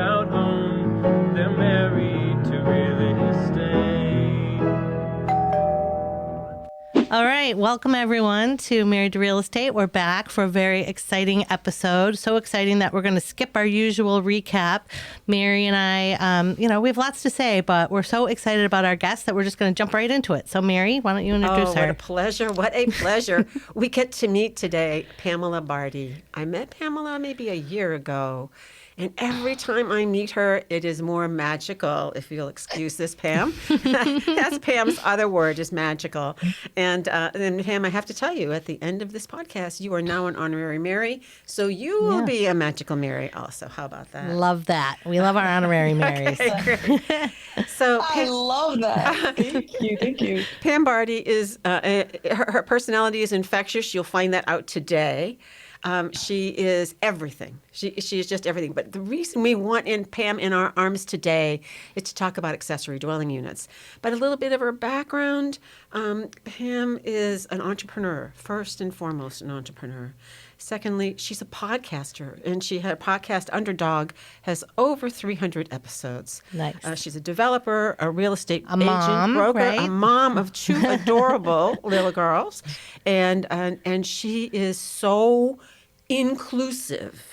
about home. They're married to real estate. All right. Welcome, everyone, to Married to Real Estate. We're back for a very exciting episode. So exciting that we're going to skip our usual recap. Mary and I, we have lots to say, but we're so excited about our guests that we're just going to jump right into it. So, Mary, why don't you introduce her? What a pleasure. What a pleasure. We get to meet today Pamela Bardhi. I met Pamela maybe a year ago. And every time I meet her, it is more magical, if you'll excuse this, Pam. That's Pam's other word, is magical. And then, Pam, I have to tell you, at the end of this podcast, you are now an honorary Mary. So you will be a magical Mary also. How about that? Love that. We love our honorary Marys. Okay, great. So I love that. Thank you. Thank you. Pam Bardhi is, her personality is infectious. You'll find that out today. She is everything. She is just everything. But the reason we want Pam in our arms today is to talk about accessory dwelling units. But a little bit of her background, Pam is an entrepreneur, first and foremost an entrepreneur. Secondly, she's a podcaster, and she had a podcast, Underdog, has over 300 episodes. Nice. She's a developer, a real estate agent, mom, broker, right? a mom of two adorable little girls, and she is so inclusive.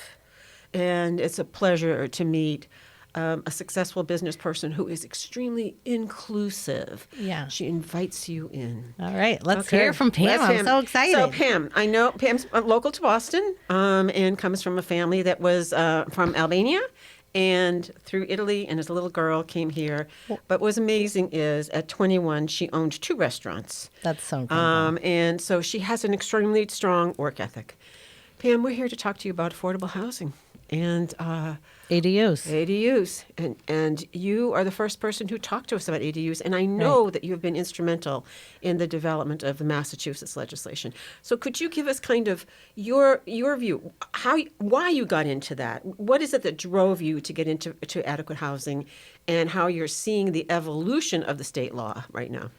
And it's a pleasure to meet a successful business person who is extremely inclusive. Yeah. She invites you in. All right. Let's hear from Pam. I'm so excited. So, Pam, I know Pam's local to Boston and comes from a family that was from Albania and through Italy, and as a little girl came here. But what's amazing is at 21, she owned 2 restaurants. That's so cool. And so she has an extremely strong work ethic. Pam, we're here to talk to you about affordable housing and ADUs. And you are the first person who talked to us about ADUs, and I know that you have been instrumental in the development of the Massachusetts legislation. So could you give us kind of your view, why you got into that? What is it that drove you to get into adequate housing, and how you're seeing the evolution of the state law right now?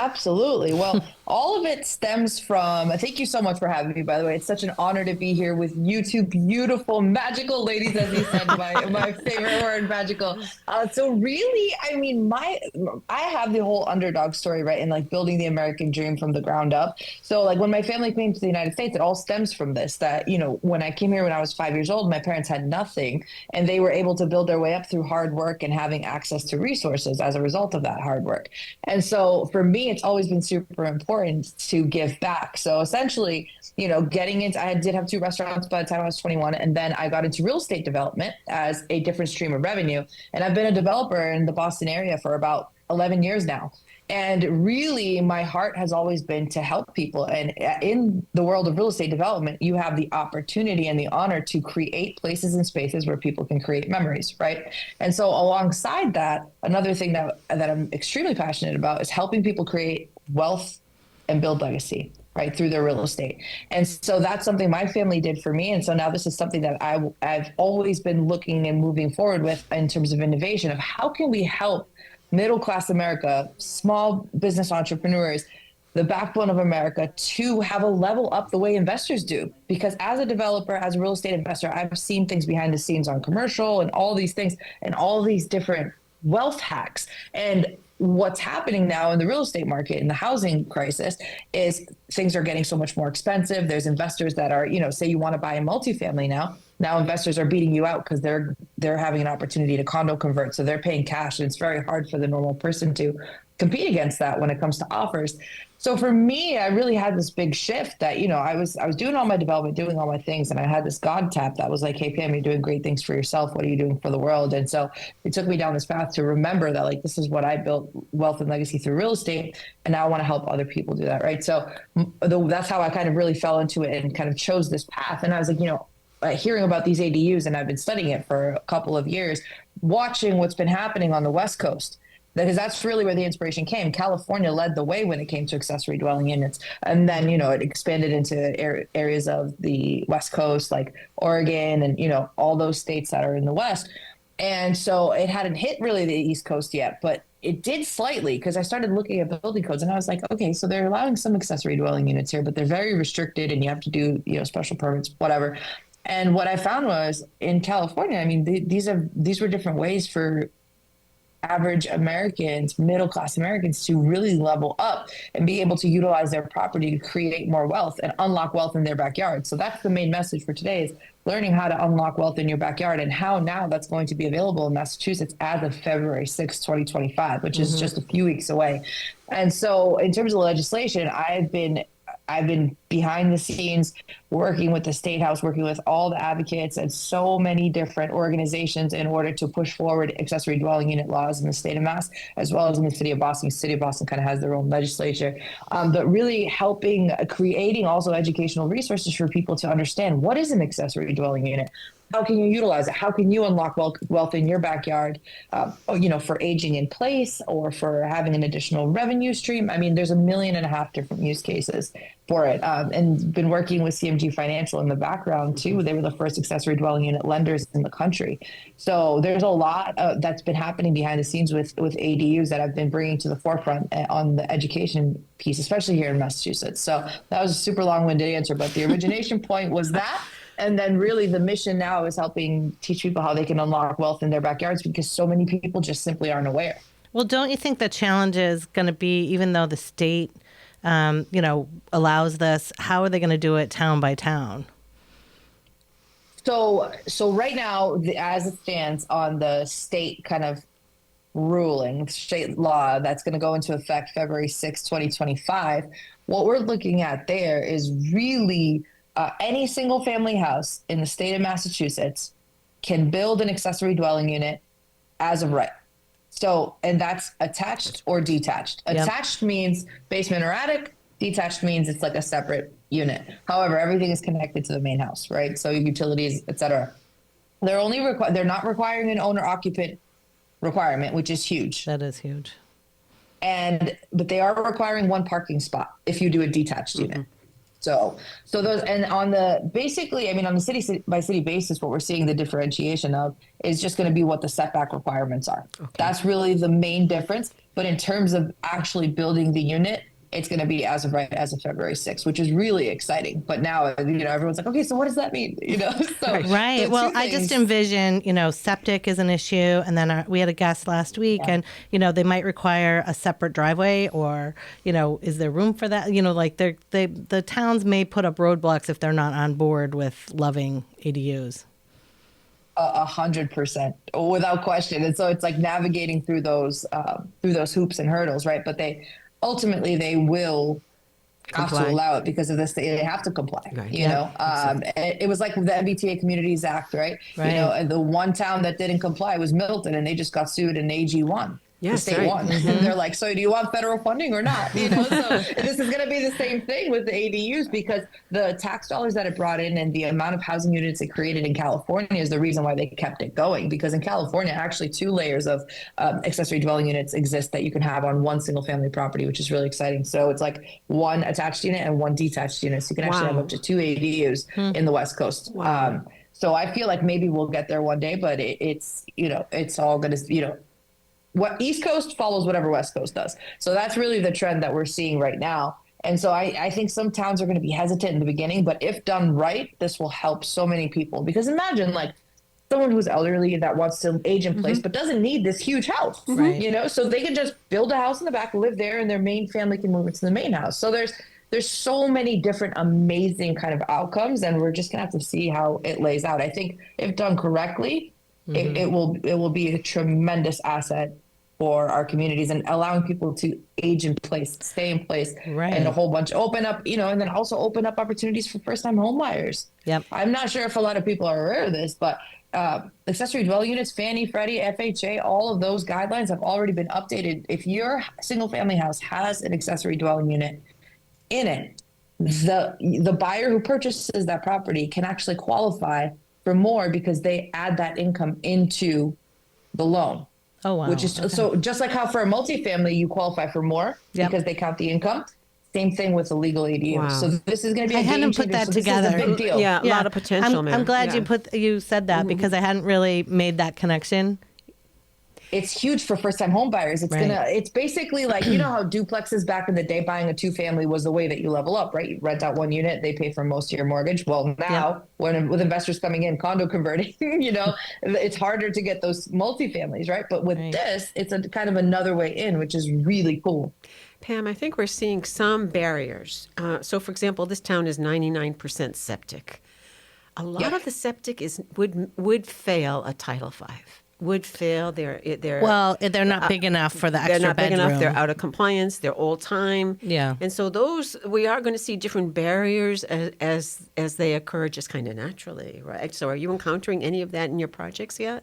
Absolutely. Well, all of it stems from, thank you so much for having me, by the way. It's such an honor to be here with you two beautiful, magical ladies, as you said, my favorite word, magical. So really, I mean, I have the whole underdog story, right? And like building the American dream from the ground up. So like when my family came to the United States, it all stems from this, that, when I came here when I was 5 years old, my parents had nothing, and they were able to build their way up through hard work and having access to resources as a result of that hard work. And so for me, it's always been super important to give back. So essentially, getting into, I did have 2 restaurants by the time I was 21, and then I got into real estate development as a different stream of revenue. And I've been a developer in the Boston area for about 11 years now. And really, my heart has always been to help people. And in the world of real estate development, you have the opportunity and the honor to create places and spaces where people can create memories, right? And so alongside that, another thing that I'm extremely passionate about is helping people create wealth and build legacy, right, through their real estate. And so that's something my family did for me. And so now this is something that I've always been looking and moving forward with in terms of innovation, of how can we help middle-class America, small business entrepreneurs, the backbone of America, to have a level up the way investors do. Because as a developer, as a real estate investor, I've seen things behind the scenes on commercial and all these things and all these different wealth hacks. And what's happening now in the real estate market, in the housing crisis, is things are getting so much more expensive. There's investors that are, say you want to buy a multifamily now investors are beating you out because they're having an opportunity to condo convert. So they're paying cash, and it's very hard for the normal person to compete against that when it comes to offers. So for me, I really had this big shift that, I was doing all my development, doing all my things. And I had this God tap that was like, hey, Pam, you're doing great things for yourself. What are you doing for the world? And so it took me down this path to remember that, like, this is what I built wealth and legacy through real estate. And now I want to help other people do that. Right. So that's how I kind of really fell into it and kind of chose this path. And I was like, hearing about these ADUs, and I've been studying it for a couple of years, watching what's been happening on the West Coast, because that's really where the inspiration came. California led the way when it came to accessory dwelling units. And then, it expanded into areas of the West Coast, like Oregon and, all those states that are in the West. And so it hadn't hit really the East Coast yet, but it did slightly, because I started looking at building codes and I was like, okay, so they're allowing some accessory dwelling units here, but they're very restricted and you have to do, special permits, whatever. And what I found was in California, I mean, these were different ways for average Americans, middle class Americans to really level up and be able to utilize their property to create more wealth and unlock wealth in their backyard. So that's the main message for today is learning how to unlock wealth in your backyard and how now that's going to be available in Massachusetts as of February 6, 2025, which is just a few weeks away. And so in terms of legislation, I've been behind the scenes working with the State House, working with all the advocates and so many different organizations in order to push forward accessory dwelling unit laws in the state of Mass, as well as in the city of Boston. The city of Boston kind of has their own legislature, but really helping creating also educational resources for people to understand what is an accessory dwelling unit. How can you utilize it? How can you unlock wealth in your backyard, for aging in place or for having an additional revenue stream? I mean, there's 1.5 million different use cases for it. And been working with CMG Financial in the background too. They were the first accessory dwelling unit lenders in the country. So there's a lot that's been happening behind the scenes with ADUs that I've been bringing to the forefront on the education piece, especially here in Massachusetts. So that was a super long-winded answer, but the origination point was that. And then really the mission now is helping teach people how they can unlock wealth in their backyards because so many people just simply aren't aware. Well, don't you think the challenge is going to be, even though the state, allows this, how are they going to do it town by town? So right now, as it stands on the state kind of ruling, state law that's going to go into effect February 6, 2025, what we're looking at there is really any single family house in the state of Massachusetts can build an accessory dwelling unit as of right. So, and that's attached or detached. Yep. Attached means basement or attic. Detached means it's like a separate unit. However, everything is connected to the main house, right? So utilities, etc. They're not requiring an owner occupant requirement, which is huge. That is huge. But they are requiring one parking spot if you do a detached unit. So those, and on the city by city basis, what we're seeing the differentiation of is just going to be what the setback requirements are. Okay. That's really the main difference. But in terms of actually building the unit, it's going to be as of February 6th, which is really exciting. But now, everyone's like, okay, so what does that mean? So right. Well, I just envision, septic is an issue. And then we had a guest last week and, they might require a separate driveway or, is there room for that? The towns may put up roadblocks if they're not on board with loving ADUs. 100%, without question. And so it's like navigating through those hoops and hurdles, right? But ultimately, they will have to allow it because of this. They have to comply. Right. It was like the MBTA Communities Act, right? And the one town that didn't comply was Milton, and they just got sued, and AG won. Yes, the state won. And they're like, so do you want federal funding or not? So this is going to be the same thing with the ADUs because the tax dollars that it brought in and the amount of housing units it created in California is the reason why they kept it going. Because in California, actually 2 layers of accessory dwelling units exist that you can have on one single family property, which is really exciting. So it's like 1 attached unit and 1 detached unit. So you can actually have up to 2 ADUs in the West Coast. Wow. So I feel like maybe we'll get there one day, but it's all going to, what East Coast follows whatever West Coast does. So that's really the trend that we're seeing right now. And so I think some towns are going to be hesitant in the beginning, but if done right, this will help so many people. Because imagine like someone who's elderly that wants to age in place, but doesn't need this huge house, right? So they can just build a house in the back, live there, and their main family can move into the main house. So there's so many different amazing kind of outcomes, and we're just going to have to see how it lays out. I think if done correctly, it will be a tremendous asset for our communities and allowing people to age in place, stay in place, and a whole bunch open up, and then also open up opportunities for first-time home buyers. Yep. I'm not sure if a lot of people are aware of this, but accessory dwelling units, Fannie, Freddie, FHA, all of those guidelines have already been updated. If your single-family house has an accessory dwelling unit in it, the buyer who purchases that property can actually qualify for more because they add that income into the loan. Oh, wow. Which is so just like how for a multifamily, you qualify for more because they count the income. Same thing with a legal ADU. Wow. So this is going to be a game changer. I hadn't put that together. This is a big deal. Yeah, a lot of potential. I'm glad you said that because I hadn't really made that connection. it's huge for first-time home buyers. It's basically like, you know how duplexes back in the day, buying a two-family was the way that you level up, right? You rent out one unit, they pay for most of your mortgage. Well, now with investors coming in, condo converting, it's harder to get those multifamilies, right? But with this, it's a kind of another way in, which is really cool. Pam, I think we're seeing some barriers. So, for example, this town is 99% septic. A lot of the septic would fail a Title V. Would fail. They're not big enough for the extra They're not big bedroom. enough. They're out of compliance. They're old time. Yeah. And so we are going to see different barriers as they occur just kind of naturally, right? So are you encountering any of that in your projects yet?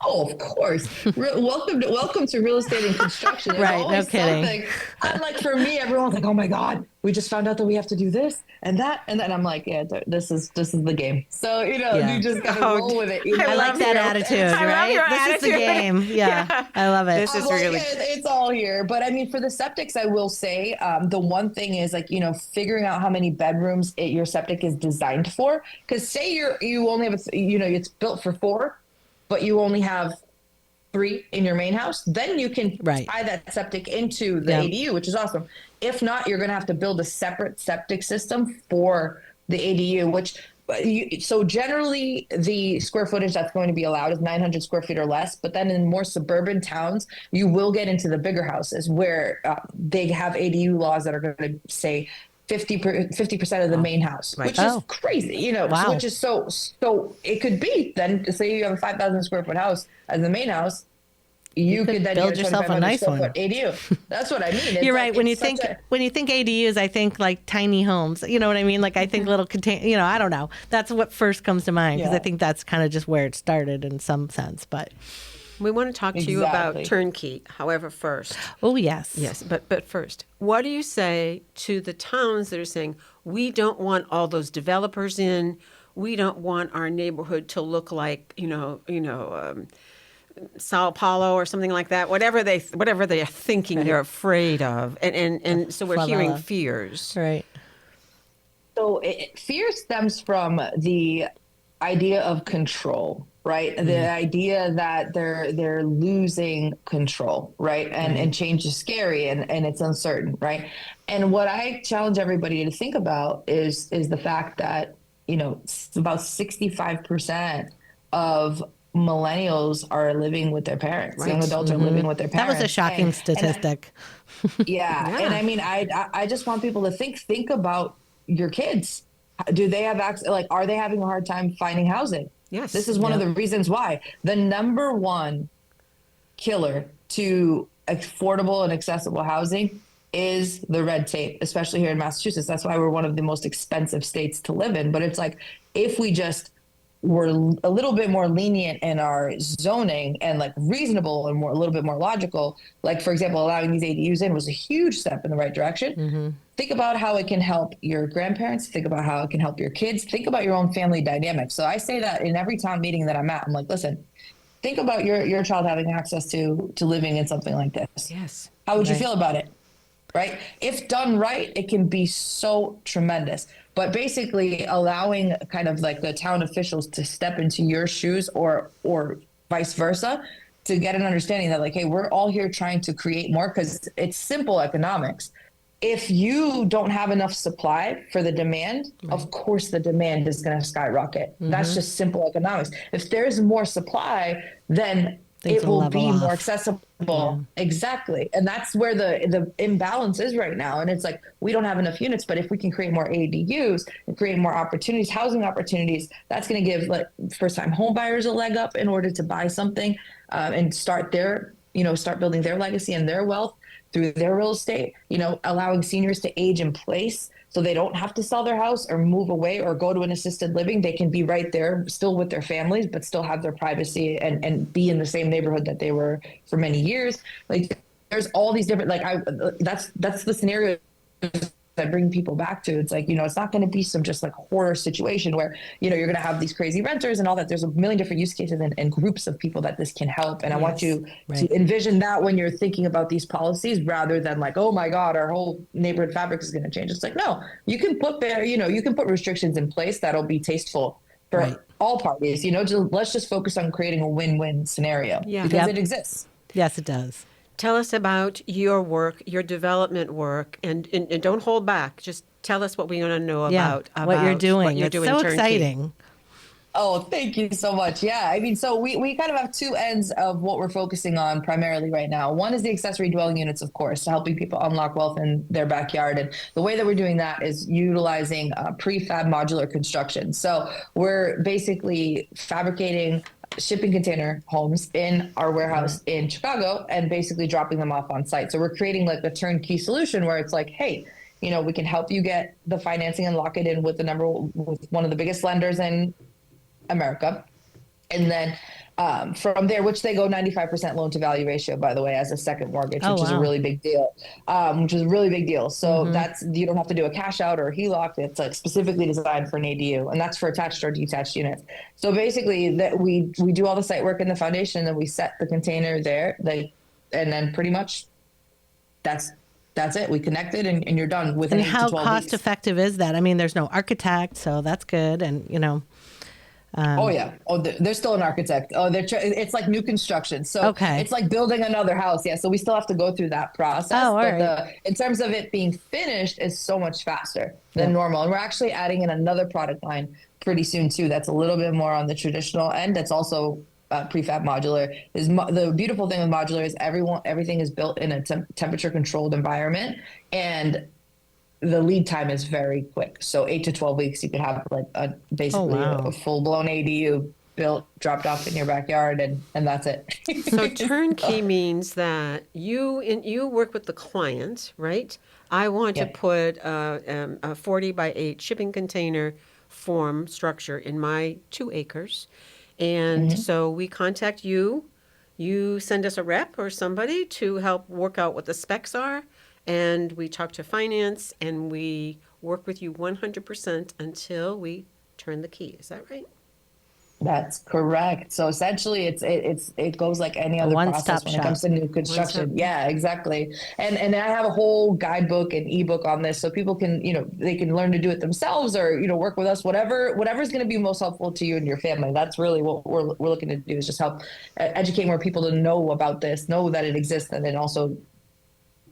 Oh, of course. Welcome to real estate and construction. There's right, no kidding. Something. And like for me, everyone's like, "Oh my God, we just found out that we have to do this and that," and then I'm like, "Yeah, this is the game." So you just gotta roll with it. I like that attitude, right? This is the game. Yeah, I love it. This is really it's all here. But I mean, for the septics, I will say the one thing is like figuring out how many bedrooms your septic is designed for. Because say you only have it's built for 4. But you only have 3 in your main house, then you can tie that septic into the ADU, which is awesome. If not, you're going to have to build a separate septic system for the ADU, so generally the square footage that's going to be allowed is 900 square feet or less. But then in more suburban towns, you will get into the bigger houses where they have ADU laws that are going to say 50% of the main house, which is crazy, which is so it could be then say you have a 5,000 square foot house as the main house, you could then build yourself a nice one. ADU. That's what I mean. You're right. When you think ADUs, I think like tiny homes, you know what I mean? Like I think little I don't know. That's what first comes to mind because I think that's kind of just where it started in some sense, but we want to talk to you about Turnkey, however, first. Oh, yes. Yes, but first, what do you say to the towns that are saying, we don't want all those developers in, we don't want our neighborhood to look like, Sao Paulo or something like that, whatever they're thinking they're afraid of. And so we're hearing fears. Right. So fear stems from the idea of control. Right. Mm-hmm. The idea that they're losing control. Right. And change is scary and it's uncertain. Right. And what I challenge everybody to think about is the fact that, about 65% of millennials are living with their parents. Right. Young adults are living with their parents. That was a shocking statistic. Yeah. And I mean, I just want people to think about your kids. Do they have access? Like, are they having a hard time finding housing? Yes. This is one of the reasons why. The number one killer to affordable and accessible housing is the red tape, especially here in Massachusetts. That's why we're one of the most expensive states to live in. But it's like, if we just were a little bit more lenient in our zoning and like reasonable and a little bit more logical, like for example, allowing these ADUs in was a huge step in the right direction. Mm-hmm. Think about how it can help your grandparents. Think about how it can help your kids. Think about your own family dynamics. So I say that in every town meeting that I'm at, I'm like, listen, think about your child having access to living in something like this. Yes. How would you feel about it? Right? If done right, it can be so tremendous. But basically allowing kind of like the town officials to step into your shoes or vice versa to get an understanding that like, hey, we're all here trying to create more because it's simple economics. If you don't have enough supply for the demand, of course the demand is going to skyrocket. Mm-hmm. That's just simple economics. If there's more supply, then it will be more accessible. Yeah. Exactly. And that's where the imbalance is right now. And it's like, we don't have enough units, but if we can create more ADUs and create more opportunities, housing opportunities, that's going to give like first time home buyers a leg up in order to buy something and start building their legacy and their wealth through their real estate, allowing seniors to age in place so they don't have to sell their house or move away or go to an assisted living. They can be right there still with their families, but still have their privacy and be in the same neighborhood that they were for many years. Like there's all these different, that's the scenario that bring people back to. It's like, it's not going to be some just like horror situation where, you're going to have these crazy renters and all that. There's a million different use cases and groups of people that this can help. And I want you to envision that when you're thinking about these policies rather than like, oh my God, our whole neighborhood fabric is going to change. It's like, no, you can put you can put restrictions in place that'll be tasteful for Right. all parties. Let's just focus on creating a win-win scenario Yeah. because Yep. it exists. Yes, it does. Tell us about your work, your development work, and don't hold back. Just tell us what we want to know Yeah. about What you're doing. what you're It's doing so turnkey. exciting. Oh, thank you so much. Yeah. I mean, so we kind of have two ends of what we're focusing on primarily right now. One is the accessory dwelling units, of course, helping people unlock wealth in their backyard. And the way that we're doing that is utilizing prefab modular construction. So we're basically fabricating shipping container homes in our warehouse in Chicago and basically dropping them off on site. So we're creating like a turnkey solution where it's like, hey, we can help you get the financing and lock it in with with one of the biggest lenders in America. And then from there, which they go 95% loan to value ratio, by the way, as a second mortgage, Oh, which is a wow. really big deal, So you don't have to do a cash out or a HELOC. It's like specifically designed for an ADU, and that's for attached or detached units. So basically that we do all the site work in the foundation, and then we set the container there, and then pretty much that's it. We connect it and you're done within And 8 to how 12 cost weeks. effective is that? I mean, there's no architect, so that's good. And, Oh yeah. Oh, they're still an architect. Oh, it's like new construction. So Okay. it's like building another house. Yeah. So we still have to go through that process. Oh, all but right. in terms of it being finished is so much faster than Yep. normal. And we're actually adding in another product line pretty soon too. That's a little bit more on the traditional end. That's also prefab modular. The beautiful thing with modular is everything is built in a temperature controlled environment, and the lead time is very quick. So 8 to 12 weeks, you could have like basically wow. a full blown ADU built, dropped off in your backyard, and that's it. So turnkey means that you work with the client, right? I want to Yeah. put a 40 by 8 shipping container form structure in my 2 acres. And so we contact you. You send us a rep or somebody to help work out what the specs are. And we talk to finance and we work with you 100% until we turn the key. Is that right? That's correct. So essentially, it goes like any other one-stop process when it comes to new construction. One-stop. Yeah, exactly. And I have a whole guidebook and ebook on this, so people can they can learn to do it themselves or work with us. Whatever's going to be most helpful to you and your family. That's really what we're looking to do, is just help educate more people to know about this, know that it exists, and then also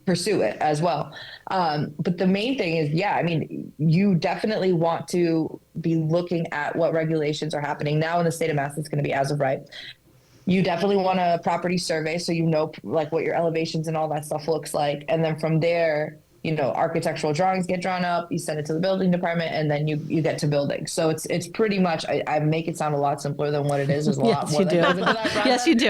pursue it as well. But the main thing is, I mean, you definitely want to be looking at what regulations are happening now in the state of Mass. It's going to be as of right. You definitely want a property survey, so like what your elevations and all that stuff looks like. And then from there, architectural drawings get drawn up, you send it to the building department, and then you get to building. So it's pretty much, I make it sound a lot simpler than what it is. There's a lot more that goes into that process. Yes, you do.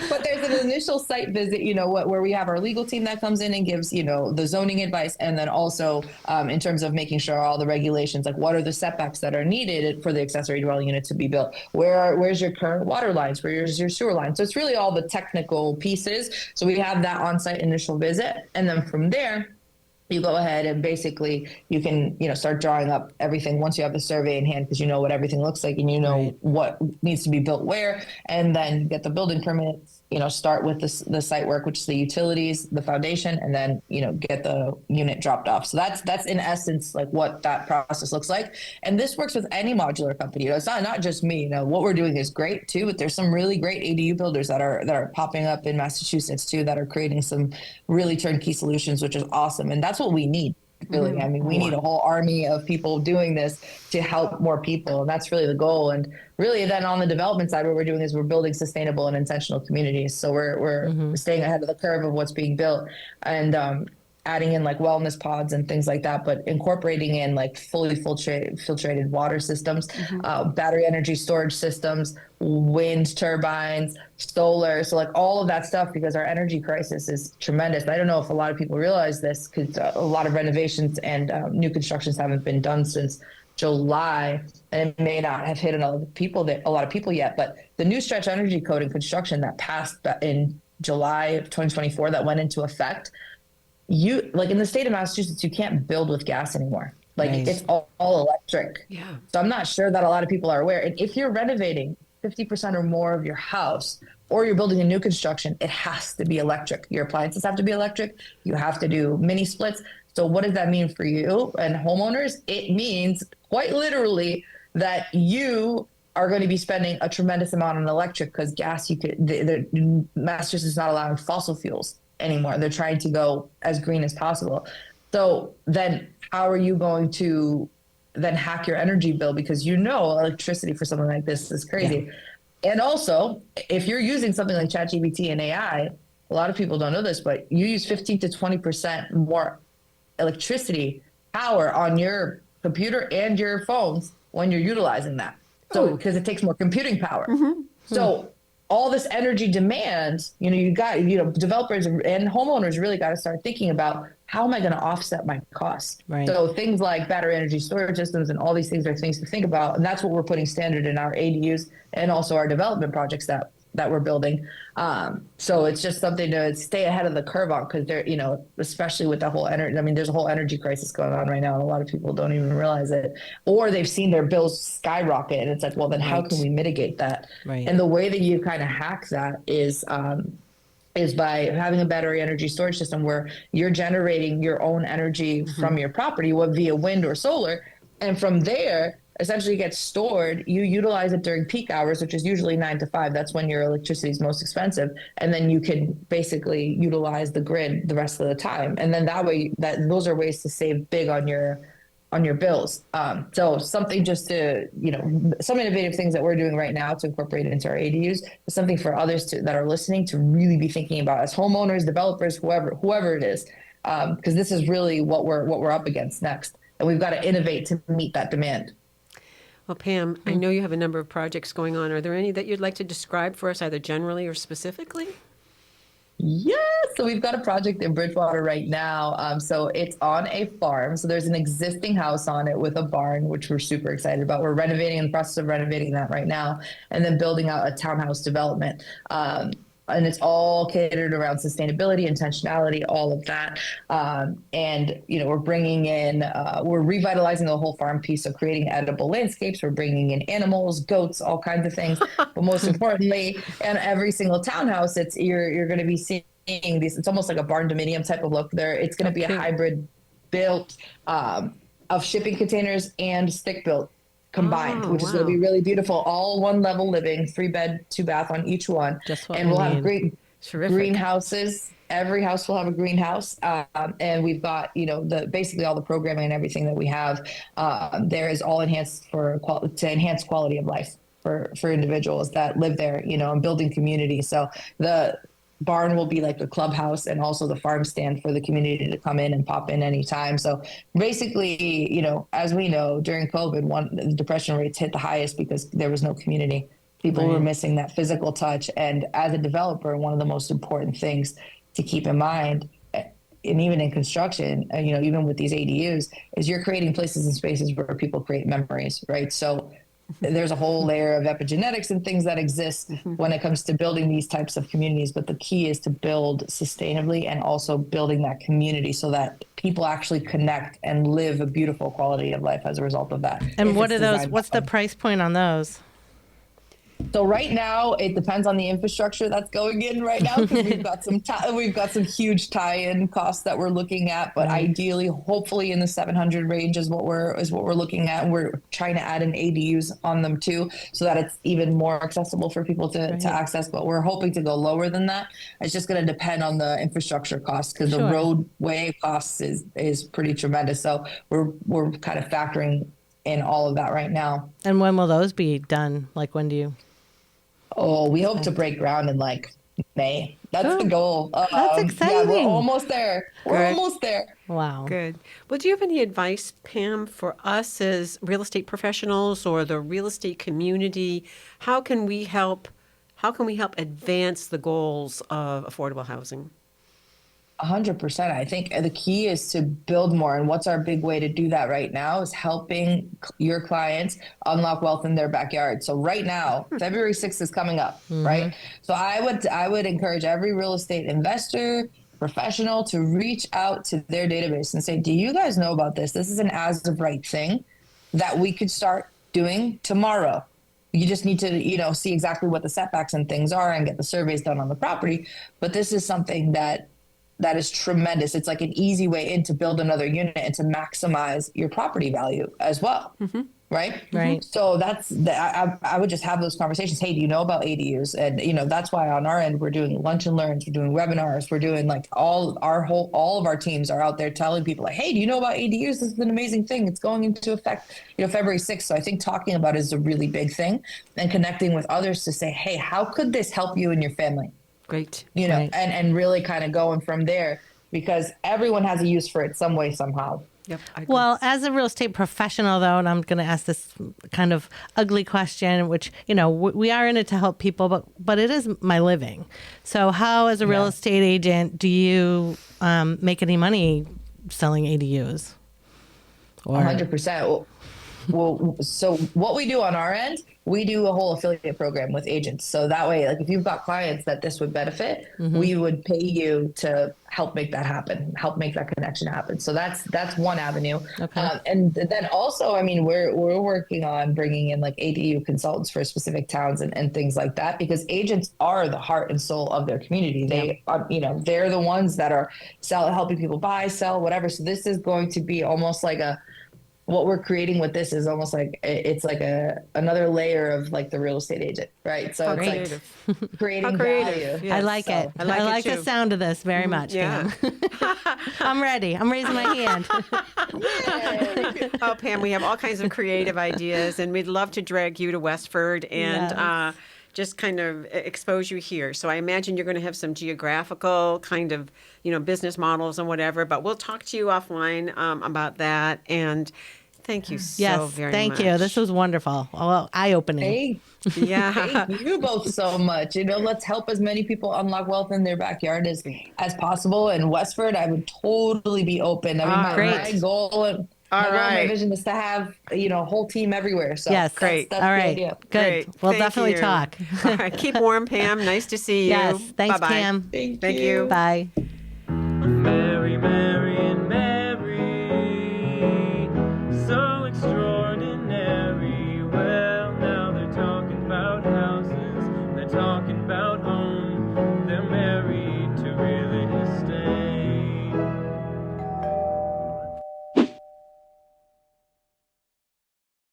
But there's an initial site visit, where we have our legal team that comes in and gives, the zoning advice. And then also in terms of making sure all the regulations, like what are the setbacks that are needed for the accessory dwelling unit to be built? Where's your current water lines? Where's your sewer line? So it's really all the technical pieces. So we have that on-site initial visit. And then from there, you go ahead and basically you can, start drawing up everything once you have the survey in hand, because you know what everything looks like and Right. what needs to be built where, and then get the building permits, start with the site work, which is the utilities, the foundation, and then, get the unit dropped off. So that's in essence like what that process looks like. And this works with any modular company. It's not just me. What we're doing is great too, but there's some really great ADU builders that are popping up in Massachusetts too, that are creating some really turnkey solutions, which is awesome. And that's what we need. Really, I mean, we need a whole army of people doing this to help more people, and that's really the goal. And really, then on the development side, what we're doing is we're building sustainable and intentional communities. So we're staying ahead of the curve of what's being built, and adding in like wellness pods and things like that, but incorporating in like fully filtrated water systems, battery energy storage systems, wind turbines, solar. So like all of that stuff, because our energy crisis is tremendous. I don't know if a lot of people realize this, because a lot of renovations and new constructions haven't been done since July, and it may not have hit a lot of people yet. But the new stretch energy code in construction that passed in July of 2024 that went into effect, like in the state of Massachusetts, you can't build with gas anymore. Like Right. it's all electric. Yeah. So I'm not sure that a lot of people are aware. And if you're renovating 50% or more of your house, or you're building a new construction, it has to be electric. Your appliances have to be electric. You have to do mini splits. So what does that mean for you and homeowners? It means quite literally that you are going to be spending a tremendous amount on electric, because gas, the Massachusetts is not allowing fossil fuels anymore. They're trying to go as green as possible. So then how are you going to then hack your energy bill? Because electricity for something like this is crazy. Yeah. And also, if you're using something like ChatGPT and AI, a lot of people don't know this, but you use 15 to 20% more electricity power on your computer and your phones when you're utilizing that. So, because it takes more computing power. Mm-hmm. So all this energy demand, developers and homeowners really got to start thinking about, how am I going to offset my costs? Right. So things like battery energy storage systems and all these things are things to think about. And that's what we're putting standard in our ADUs and also our development projects that we're building. So it's just something to stay ahead of the curve on, because especially with the whole energy, there's a whole energy crisis going on right now, and a lot of people don't even realize it, or they've seen their bills skyrocket, and it's like, well, then how can we mitigate that? Right. And the way that you kind of hack that is by having a battery energy storage system where you're generating your own energy from your property, via wind or solar. And from there, essentially gets stored. You utilize it during peak hours, which is usually 9 to 5. That's when your electricity is most expensive. And then you can basically utilize the grid the rest of the time. And then that way, those are ways to save big on your bills. So something just to, some innovative things that we're doing right now to incorporate it into our ADUs, is something for others that are listening to really be thinking about, as homeowners, developers, whoever it is, because this is really what we're up against next. And we've got to innovate to meet that demand. Well, Pam, I know you have a number of projects going on. Are there any that you'd like to describe for us, either generally or specifically? Yeah, so we've got a project in Bridgewater right now. So it's on a farm. So there's an existing house on it with a barn, which we're super excited about. We're in the process of renovating that right now, and then building out a townhouse development. And it's all catered around sustainability, intentionality, all of that. And, we're bringing in, we're revitalizing the whole farm piece. So creating edible landscapes, we're bringing in animals, goats, all kinds of things. But most importantly, in every single townhouse, you're going to be seeing these, it's almost like a barn dominium type of look there. It's going to be a hybrid built of shipping containers and stick built combined, which is going to be really beautiful. All one level living, 3-bed, 2-bath on each one. And we'll have great greenhouses. Every house will have a greenhouse. And we've got, basically all the programming and everything that we have there is all enhanced to enhance quality of life for individuals that live there, and building community. So the barn will be like a clubhouse, and also the farm stand for the community to come in and pop in anytime. So basically, as we know, during COVID, the depression rates hit the highest because there was no community. People were missing that physical touch. And as a developer, one of the most important things to keep in mind, and even in construction, even with these ADUs, is you're creating places and spaces where people create memories, right? So there's a whole layer of epigenetics and things that exist when it comes to building these types of communities. But the key is to build sustainably, and also building that community so that people actually connect and live a beautiful quality of life as a result of that. And what are those? What's the price point on those? So right now, it depends on the infrastructure that's going in right now, because we've got some huge tie-in costs that we're looking at. But ideally, hopefully, in the 700 range is what we're looking at. And we're trying to add in ADUs on them too, so that it's even more accessible for people to access. But we're hoping to go lower than that. It's just going to depend on the infrastructure costs, because the roadway costs is pretty tremendous. So we're kind of factoring in all of that right now. And when will those be done? Like, when do you? Oh, we hope to break ground in May. That's the goal. That's exciting. Yeah, we're almost there. Almost there. Wow. Good. Well, do you have any advice, Pam, for us as real estate professionals or the real estate community? How can we help advance the goals of affordable housing? 100%. I think the key is to build more. And what's our big way to do that right now is helping your clients unlock wealth in their backyard. So right now, February 6th is coming up, right? So I would encourage every real estate investor, professional, to reach out to their database and say, do you guys know about this? This is an as of right thing that we could start doing tomorrow. You just need to, see exactly what the setbacks and things are and get the surveys done on the property. But this is something that is tremendous. It's like an easy way in to build another unit and to maximize your property value as well. Right. Right. So I would just have those conversations. Hey, do you know about ADUs? And, that's why on our end, we're doing lunch and learns, we're doing webinars, we're doing like all of our teams are out there telling people like, hey, do you know about ADUs? This is an amazing thing. It's going into effect, February 6th. So I think talking about it is a really big thing, and connecting with others to say, hey, how could this help you and your family? Great. Right. and really kind of going from there, because everyone has a use for it some way, somehow. Yep. I agree. Well, as a real estate professional, though, and I'm going to ask this kind of ugly question, which, we are in it to help people, but it is my living. So how, as a real estate agent, do you make any money selling ADUs? 100%. Well, so what we do on our end, we do a whole affiliate program with agents. So that way, like if you've got clients that this would benefit, we would pay you to help make that happen, help make that connection happen. So that's one avenue. Okay. And then also, I mean, we're working on bringing in like ADU consultants for specific towns and things like that, because agents are the heart and soul of their community. They are, they're the ones that are helping people buy, sell, whatever. So this is going to be almost like what we're creating with this is almost like it's like another layer of like the real estate agent, right? So it's like creating value. Yes. I like it. I like the sound of this very much. Yeah. Pam. I'm ready. I'm raising my hand. Oh, Pam, we have all kinds of creative ideas, and we'd love to drag you to Westford and just kind of expose you here. So I imagine you're going to have some geographical kind of, business models and whatever, but we'll talk to you offline about that. And thank you so very much. Thank you. This was wonderful. Well, eye-opening. Hey, yeah. thank you both so much. Let's help as many people unlock wealth in their backyard as possible. And Westford, I would totally be open. I mean, my goal my vision is to have, a whole team everywhere. So yes, great. That's all the right. idea. Good. Great. We'll Thank definitely you. talk. All right. Keep warm, Pam. Nice to see you. Yes. Thanks, Bye-bye. Pam. Thank you. Bye.